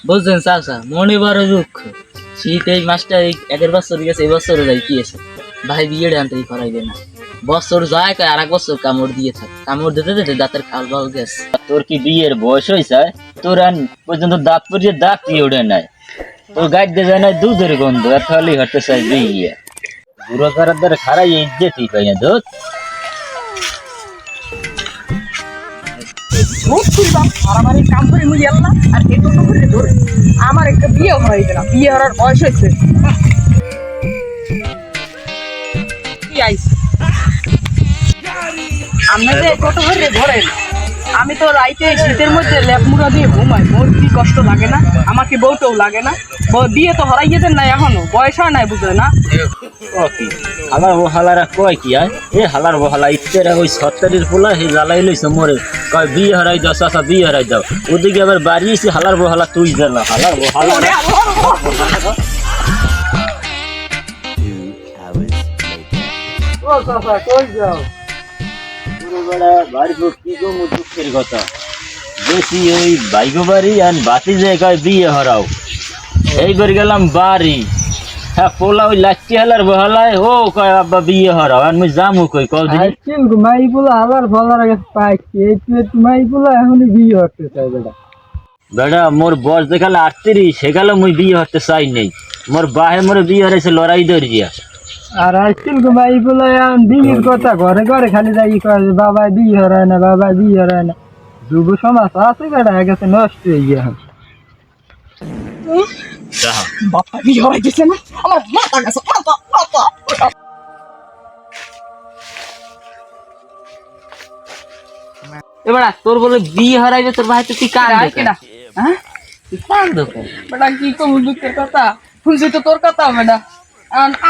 বুঝছেন চাচা, মনে বড় দুঃখ। শীত এই মাসটা এই একের বছর গেছে, এই বছরও যাই কি আছে ভাই, বিয়ে আনতেই করাইবে না। বছর যায় কয় আর এক বছর কামড় দিয়ে থাকে, কামড় দিতে দিতে দাঁতের খাল বাল গেছে। তোর কি বিয়ের বয়স হয়েছে? তোর আন পর্যন্ত দাঁত পরিয়ে দাঁত কি ওঠে নাই, তোর গাছ দিয়ে যায় না দুধের গন্ধ, এতলি হতে চাই বিয়ে। বুড়ো করার দ্বারা খারাই ইজ্জতই পাই না দুধ। মারামারি কাম করে মুই এলাম আর এটো তো করে ধরে আমার একটা বিয়ে হয়ে গেল, বিয়ে হওয়ার বয়স হয়েছে। কি আইস আমরা যে কত করে ধরেন, আমি তো রাইতে শীতের মধ্যে লেপ মুড়া দিয়ে ঘুমাই, মোর কি কষ্ট লাগে না? আমাকে বউটাও লাগে না? বিয়ে তো হরাইয়ে দেন না, এখনো বয়স হয় নাই, বুঝলে না? হালার বহালারা কয় কি আর এ হালার বহালা ইত্তেরা ওই সত্তরের পোলা হে জ্বালাই লইছে মরে, কয় বিয়ে হারাই দাও চাচা, বিয়ে হারাই দাও। ওদিকে আবার বাড়ি এসে হালার বহালা তুই জানা হালার বহালা। ও চাচা কই যাও? পুরোবেলা বাড়ি কি গো দুঃখের কথা, বেশি ওই বাইগো বাড়ি আর বাতি জায়গায় বিয়ে হারাও। এইবার গেলাম বাড়ি, হ্যাঁ পোলা ওই লাচ্ছি হালার বহালায় ও কয় আব্বা বিয়ে হরাও, আর মুই জামু কই কদিন মাই বলে হালার বলার আগে পাইছি এই মাই বলে এখনই বিয়ে হতে চাই বেটা। বেটা মোর বয়স দেখালে 38, সেখানে মুই বিয়ে হতে চাই নেই। মোর বাহে মোরে বিয়ে হারাইছে লড়াই দরিয়া। আর আইছিল মাই বলে বিয়ের কথা ঘরে ঘরে খালি যাই কয় বাবা বিয়ে হরায় না, বাবা বিয়ে হরায় না। যুব সমাজ আছে বেটা গেছে নষ্ট হয়ে গিয়া। বাপ্পা বিয়ে হয়ে গেছে না, আমার মাথা গেছে। এবার তোর বলে বিয়ে হারাইবে, তোর ভাই তো তুই কান কেডা? হ্যাঁ তুই কান দোকান বেটা কি কম দুঃখের কথা, শুনছি তো তোর কথা বেটা।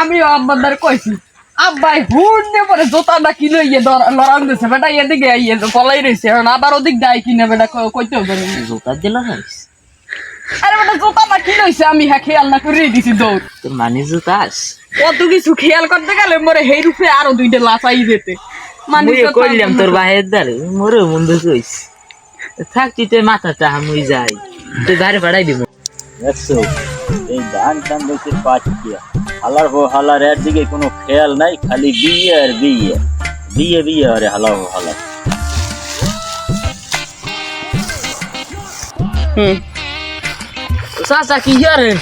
আমিও আব্বার দ্বারা কইছি, আব্বাই হুন্ডে পরে জোতাটা কিনে ইয়ে লড়ান দিছে বেটা, এদিকে ইয়ে পলাই রয়েছে, এখন আবার ওদিক দেয় কিনে বেটা কইতেও পারি। জোতা দিল না আরে বেটা জোতাটা কিনে হয়েছে, আমি হ্যাঁ খেয়াল না করে দিছি দৌড়। তোর মানে জোতাস কত কিছু খেয়াল করতে গেলে মরে সেই রূপে আরো দুইটা লাচাই যেতে কইলাম তোর ভাইয়ের দ্বারে মোরে বন্ধু কইস থাক, তুই তোর মাথা চাহা মুই যাই, তুই বাড়ি ভাড়াই দিব। দেখছো এই ধান টান দেখে পাচ্ছিয়া হালার বহালার এর দিকে কোনো খেয়াল নাই, খালি বিয়ে আর বিয়ে, বিয়ে বিয়ে আরে হালার বহালা। চাচা কি করেন?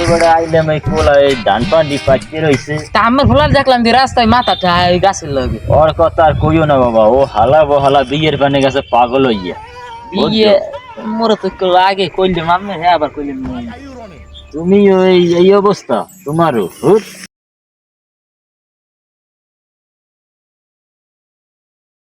এবারে আইলাম এই কোলা এই ধান পান্ডি পাচ্ছি রয়েছে, তা আমার ভোলার দেখলাম যে রাস্তায় মাথাটা ওই গাছের লগে। ওর কথা আর কইও না বাবা, ও হালা বহালা বিয়ের পানে গেছে পাগল হইয়া। বিয়ে মোরে তো একটু আগে কইলাম আমি, হ্যাঁ আবার কইলাম তুমি ওই এই অবস্থা তোমারও